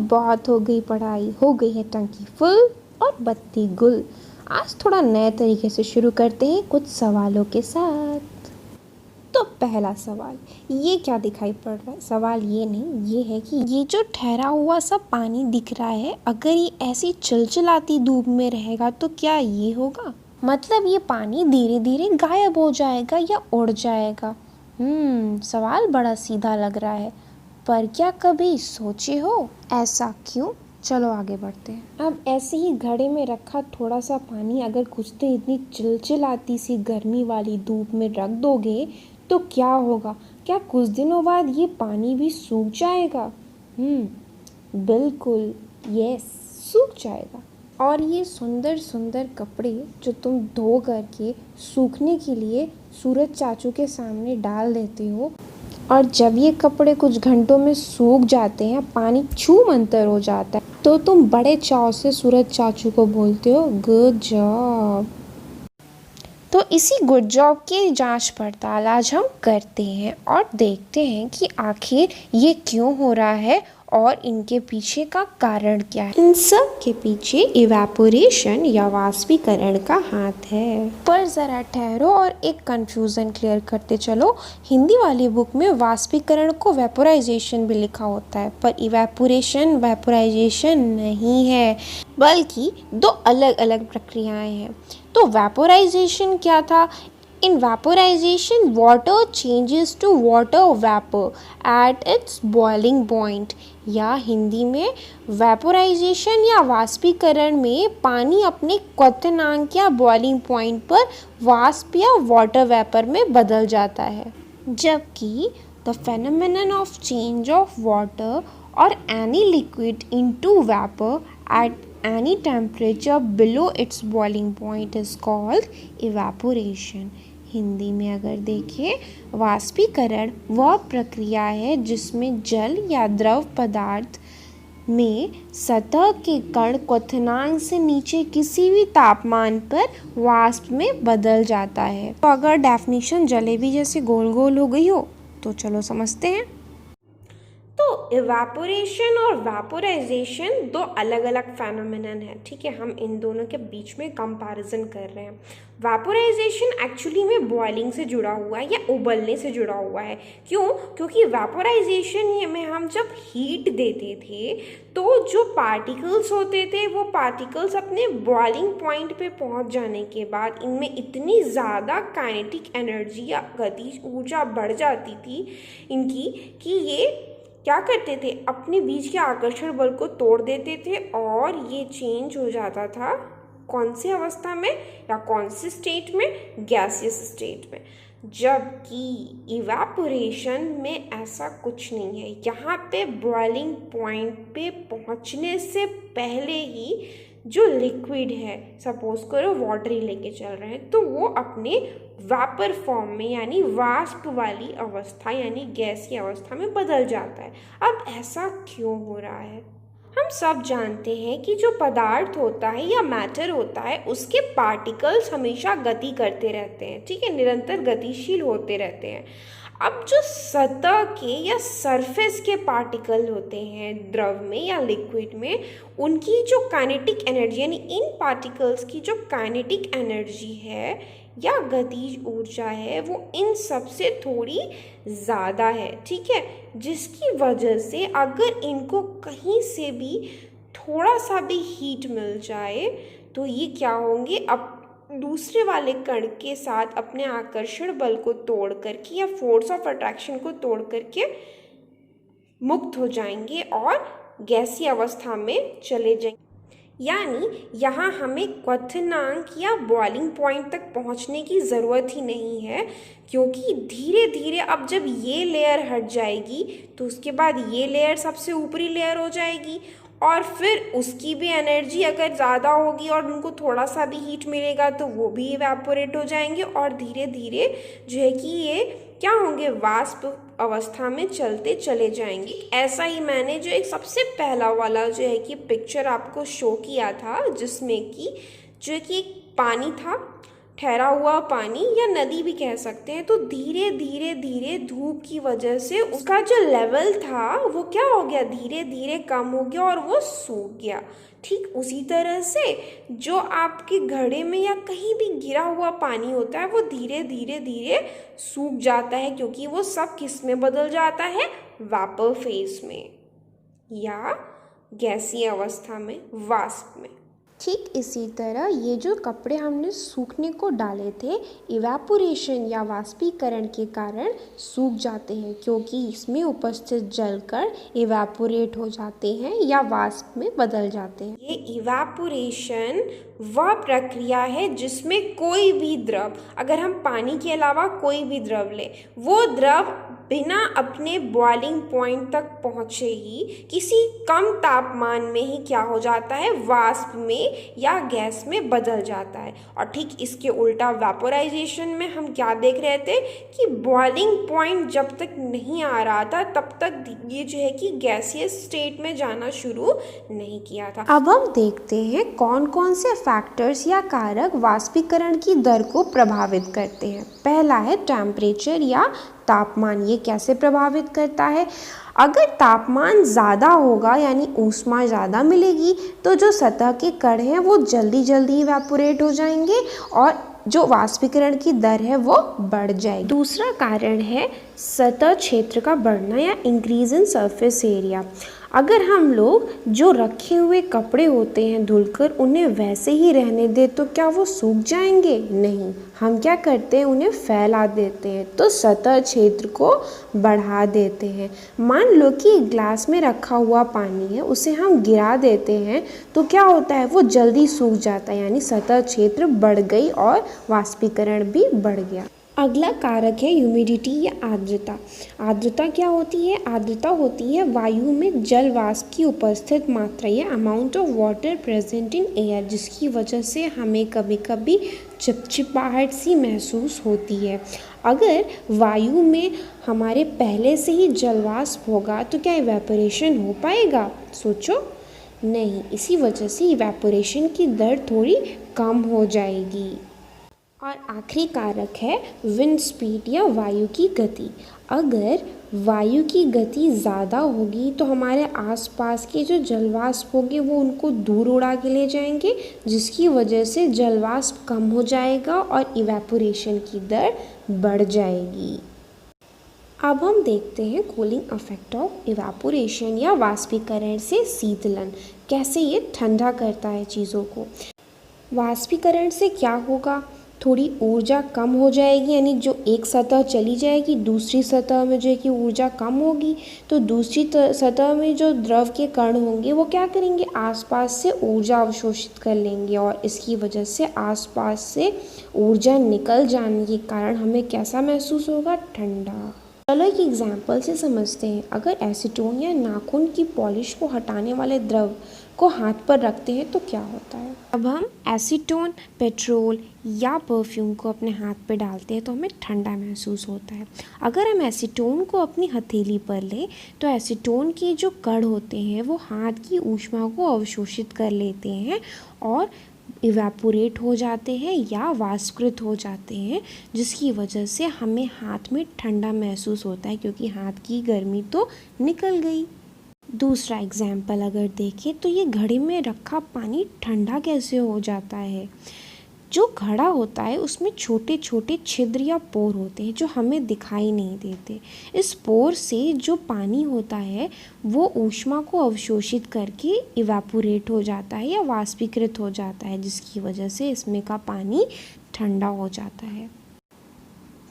बहुत हो गई पढ़ाई, हो गई है टंकी फुल और बत्ती गुल। आज थोड़ा नए तरीके से शुरू करते हैं कुछ सवालों के साथ। तो पहला सवाल, ये क्या दिखाई पड़ रहा है? सवाल ये नहीं, ये है कि ये जो ठहरा हुआ सा पानी दिख रहा है, अगर ये ऐसी चिलचिलाती धूप में रहेगा तो क्या ये होगा? मतलब ये पानी धीरे धीरे गायब हो जाएगा या उड़ जाएगा? सवाल बड़ा सीधा लग रहा है, पर क्या कभी सोचे हो ऐसा क्यों? चलो आगे बढ़ते हैं। अब ऐसे ही घड़े में रखा थोड़ा सा पानी अगर कुछ देर इतनी चिलचिलाती सी गर्मी वाली धूप में रख दोगे तो क्या होगा? क्या कुछ दिनों बाद ये पानी भी सूख जाएगा? बिल्कुल, यस, सूख जाएगा। और ये सुंदर सुंदर कपड़े जो तुम धो करके सूखने के लिए सूरज चाचू के सामने डाल देते हो, और जब ये कपड़े कुछ घंटों में सूख जाते हैं, पानी छू मंतर हो जाता है, तो तुम बड़े चाव से सूरज चाचू को बोलते हो गुड जॉब। तो इसी गुड जॉब की जांच पड़ताल आज हम करते हैं और देखते हैं कि आखिर ये क्यों हो रहा है और इनके पीछे का कारण क्या है। इन सब के पीछे इवेपोरेशन या वाष्पीकरण का हाथ है। पर ज़रा ठहरो और एक कंफ्यूजन क्लियर करते चलो। हिंदी वाली बुक में वाष्पीकरण को वेपोराइजेशन भी लिखा होता है, पर इवेपोरेशन वेपोराइजेशन नहीं है, बल्कि दो अलग अलग प्रक्रियाएं हैं। तो वेपोराइजेशन क्या था? In vaporization, water changes to water vapor at its boiling point। या हिंदी में वेपोराइजेशन या वाष्पीकरण में पानी अपने क्वथनांक या बॉइलिंग पॉइंट पर वाष्प या वाटर वेपर में बदल जाता है। जबकि the phenomenon of change of water or any liquid into vapor at any temperature below its boiling point is called evaporation। Hindi में अगर देखें, वाष्पीकरण वह प्रक्रिया है जिसमें जल या द्रव पदार्थ में सतह के कण क्वथनांक से नीचे किसी भी तापमान पर वाष्प में बदल जाता है। तो अगर डेफिनेशन जलेबी जैसे गोल गोल हो गई हो तो चलो समझते हैं। तो इवेपोरेशन और वेपोराइजेशन दो अलग अलग फेनोमेनन है, ठीक है। हम इन दोनों के बीच में कंपैरिजन कर रहे हैं। वेपोराइजेशन एक्चुअली में बॉइलिंग से जुड़ा हुआ है या उबलने से जुड़ा हुआ है। क्यों? क्योंकि वेपोराइजेशन में हम जब हीट देते थे तो जो पार्टिकल्स होते थे वो पार्टिकल्स अपने बॉइलिंग पॉइंट पे पहुंच जाने के बाद इनमें इतनी ज़्यादा काइनेटिक एनर्जी या गतिज ऊर्जा बढ़ जाती थी इनकी कि ये क्या करते थे, अपने बीच के आकर्षण बल को तोड़ देते थे और ये चेंज हो जाता था कौन सी अवस्था में या कौन सी स्टेट में? गैसियस स्टेट में। जबकि इवेपोरेशन में ऐसा कुछ नहीं है। यहाँ पे बॉइलिंग पॉइंट पे पहुँचने से पहले ही जो लिक्विड है, सपोज करो वाटर ही लेके चल रहे हैं, तो वो अपने वेपर फॉर्म में यानी वाष्प वाली अवस्था यानी गैस की अवस्था में बदल जाता है। अब ऐसा क्यों हो रहा है? हम सब जानते हैं कि जो पदार्थ होता है या मैटर होता है उसके पार्टिकल्स हमेशा गति करते रहते हैं, ठीक है, निरंतर गतिशील होते रहते हैं। अब जो सतह के या सरफेस के पार्टिकल होते हैं द्रव में या लिक्विड में, उनकी जो काइनेटिक एनर्जी यानी इन पार्टिकल्स की जो काइनेटिक एनर्जी है या गतिज ऊर्जा है वो इन सब से थोड़ी ज़्यादा है, ठीक है। जिसकी वजह से अगर इनको कहीं से भी थोड़ा सा भी हीट मिल जाए तो ये क्या होंगे, अब दूसरे वाले कण के साथ अपने आकर्षण बल को तोड़ करके या फोर्स ऑफ अट्रैक्शन को तोड़ करके मुक्त हो जाएंगे और गैसीय अवस्था में चले जाएंगे। यानी यहाँ हमें क्वथनांक या बॉइलिंग पॉइंट तक पहुँचने की ज़रूरत ही नहीं है, क्योंकि धीरे धीरे अब जब ये लेयर हट जाएगी तो उसके बाद ये लेयर सबसे ऊपरी लेयर हो जाएगी और फिर उसकी भी एनर्जी अगर ज़्यादा होगी और उनको थोड़ा सा भी हीट मिलेगा तो वो भी इवेपोरेट हो जाएंगे और धीरे धीरे जो है कि ये क्या होंगे, वाष्प अवस्था में चलते चले जाएंगे। ऐसा ही मैंने जो एक सबसे पहला वाला जो है कि पिक्चर आपको शो किया था जिसमें कि जो है कि एक पानी था ठहरा हुआ पानी या नदी भी कह सकते हैं, तो धीरे धीरे धीरे धूप की वजह से उसका जो लेवल था वो क्या हो गया, धीरे धीरे कम हो गया और वो सूख गया। ठीक उसी तरह से जो आपके घड़े में या कहीं भी गिरा हुआ पानी होता है वो धीरे धीरे धीरे सूख जाता है, क्योंकि वो सब किस में बदल जाता है, वापर फेज में या गैसीय अवस्था में, वाष्प में। ठीक इसी तरह ये जो कपड़े हमने सूखने को डाले थे, इवेपोरेशन या वाष्पीकरण के कारण सूख जाते हैं, क्योंकि इसमें उपस्थित जल कण इवेपोरेट हो जाते हैं या वाष्प में बदल जाते हैं। ये इवेपोरेशन वह प्रक्रिया है जिसमें कोई भी द्रव, अगर हम पानी के अलावा कोई भी द्रव लें, वो द्रव बिना अपने बॉइलिंग पॉइंट तक पहुँचे ही किसी कम तापमान में ही क्या हो जाता है, वाष्प में या गैस में बदल जाता है। और ठीक इसके उल्टा वेपोराइजेशन में हम क्या देख रहे थे कि बॉइलिंग पॉइंट जब तक नहीं आ रहा था तब तक ये जो है कि गैसीय स्टेट में जाना शुरू नहीं किया था। अब हम देखते हैं कौन कौन से फैक्टर्स या कारक वाष्पीकरण की दर को प्रभावित करते हैं। पहला है टेम्परेचर या तापमान। ये कैसे प्रभावित करता है, अगर तापमान ज़्यादा होगा यानी ऊष्मा ज़्यादा मिलेगी तो जो सतह के कण हैं वो जल्दी जल्दी इवेपोरेट हो जाएंगे और जो वाष्पीकरण की दर है वो बढ़ जाएगी। दूसरा कारण है सतह क्षेत्र का बढ़ना या इंक्रीज इन सरफेस एरिया। अगर हम लोग जो रखे हुए कपड़े होते हैं धुलकर उन्हें वैसे ही रहने दें तो क्या वो सूख जाएंगे? नहीं, हम क्या करते हैं, उन्हें फैला देते हैं, तो सतह क्षेत्र को बढ़ा देते हैं। मान लो कि एक ग्लास में रखा हुआ पानी है, उसे हम गिरा देते हैं तो क्या होता है, वो जल्दी सूख जाता है, यानी सतह क्षेत्र बढ़ गई और वाष्पीकरण भी बढ़ गया। अगला कारक है ह्यूमिडिटी या आर्द्रता। आर्द्रता क्या होती है? आर्द्रता होती है वायु में जल वाष्प की उपस्थित मात्रा या amount of water present in air, जिसकी वजह से हमें कभी कभी चिपचिपाहट सी महसूस होती है। अगर वायु में हमारे पहले से ही जल वाष्प होगा तो क्या इवेपोरेशन हो पाएगा? सोचो, नहीं। इसी वजह से इवेपोरेशन की दर थोड़ी कम हो जाएगी। और आखिरी कारक है विंड स्पीड या वायु की गति। अगर वायु की गति ज़्यादा होगी तो हमारे आसपास के जो जलवाष्प होंगे वो उनको दूर उड़ा के ले जाएंगे, जिसकी वजह से जलवाष्प कम हो जाएगा और इवेपोरेशन की दर बढ़ जाएगी। अब हम देखते हैं कूलिंग इफेक्ट ऑफ इवेपोरेशन या वाष्पीकरण से शीतलन, कैसे ये ठंडा करता है चीज़ों को। वाष्पीकरण से क्या होगा, थोड़ी ऊर्जा कम हो जाएगी, यानी जो एक सतह चली जाएगी दूसरी सतह में जो है कि ऊर्जा कम होगी, तो दूसरी सतह में जो द्रव के कण होंगे वो क्या करेंगे, आसपास से ऊर्जा अवशोषित कर लेंगे और इसकी वजह से आसपास से ऊर्जा निकल जाने के कारण हमें कैसा महसूस होगा, ठंडा। चलो एक एग्जाम्पल से समझते हैं। अगर एसीटोन या नाखून की पॉलिश को हटाने वाले द्रव को हाथ पर रखते हैं तो क्या होता है। अब हम एसीटोन, पेट्रोल या परफ्यूम को अपने हाथ पे डालते हैं तो हमें ठंडा महसूस होता है। अगर हम एसीटोन को अपनी हथेली पर लें तो एसीटोन के जो कण होते हैं वो हाथ की ऊष्मा को अवशोषित कर लेते हैं और इवेपोरेट हो जाते हैं या वाष्पकृत हो जाते हैं, जिसकी वजह से हमें हाथ में ठंडा महसूस होता है क्योंकि हाथ की गर्मी तो निकल गई। दूसरा एग्जाम्पल अगर देखें तो ये घड़े में रखा पानी ठंडा कैसे हो जाता है। जो घड़ा होता है उसमें छोटे छोटे छिद्र या पोर होते हैं जो हमें दिखाई नहीं देते। इस पोर से जो पानी होता है वो ऊष्मा को अवशोषित करके इवेपोरेट हो जाता है या वाष्पीकृत हो जाता है, जिसकी वजह से इसमें का पानी ठंडा हो जाता है।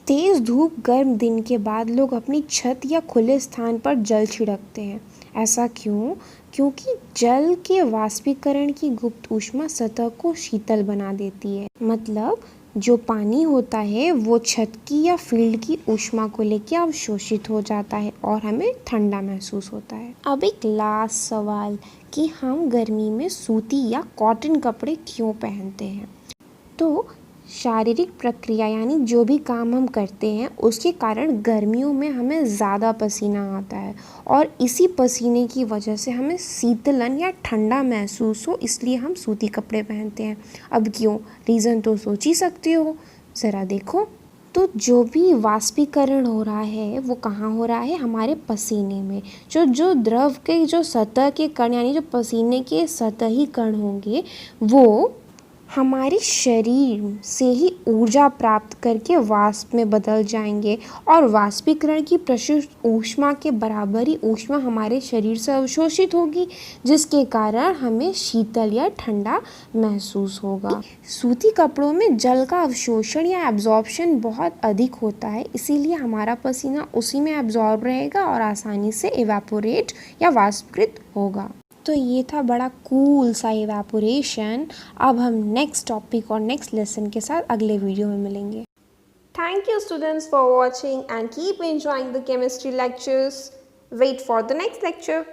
तेज़ धूप गर्म दिन के बाद लोग अपनी छत या खुले स्थान पर जल छिड़कते हैं। ऐसा क्यों? क्योंकि जल के वाष्पीकरण की गुप्त ऊष्मा सतह को शीतल बना देती है। मतलब जो पानी होता है वो छत की या फील्ड की ऊष्मा को लेकर अवशोषित हो जाता है और हमें ठंडा महसूस होता है। अब एक लास्ट सवाल कि हम गर्मी में सूती या कॉटन कपड़े क्यों पहनते हैं। तो शारीरिक प्रक्रिया यानी जो भी काम हम करते हैं उसके कारण गर्मियों में हमें ज़्यादा पसीना आता है और इसी पसीने की वजह से हमें शीतलन या ठंडा महसूस हो, इसलिए हम सूती कपड़े पहनते हैं। अब क्यों, रीज़न तो सोच ही सकते हो, ज़रा देखो। तो जो भी वाष्पीकरण हो रहा है वो कहाँ हो रहा है, हमारे पसीने में। जो द्रव के जो सतह के कण यानी जो पसीने के सतही कण होंगे वो हमारे शरीर से ही ऊर्जा प्राप्त करके वाष्प में बदल जाएंगे और वाष्पीकरण की प्रशुद्ध ऊष्मा के बराबर ही ऊष्मा हमारे शरीर से अवशोषित होगी, जिसके कारण हमें शीतल या ठंडा महसूस होगा। सूती कपड़ों में जल का अवशोषण या एब्जॉर्प्शन बहुत अधिक होता है, इसीलिए हमारा पसीना उसी में एब्जॉर्ब रहेगा और आसानी से इवेपोरेट या वाष्पीकृत होगा। तो ये था बड़ा कूल सा इवेपोरेशन। अब हम नेक्स्ट टॉपिक और नेक्स्ट लेसन के साथ अगले वीडियो में मिलेंगे। Thank you students for watching and keep enjoying the chemistry lectures. Wait for the next lecture.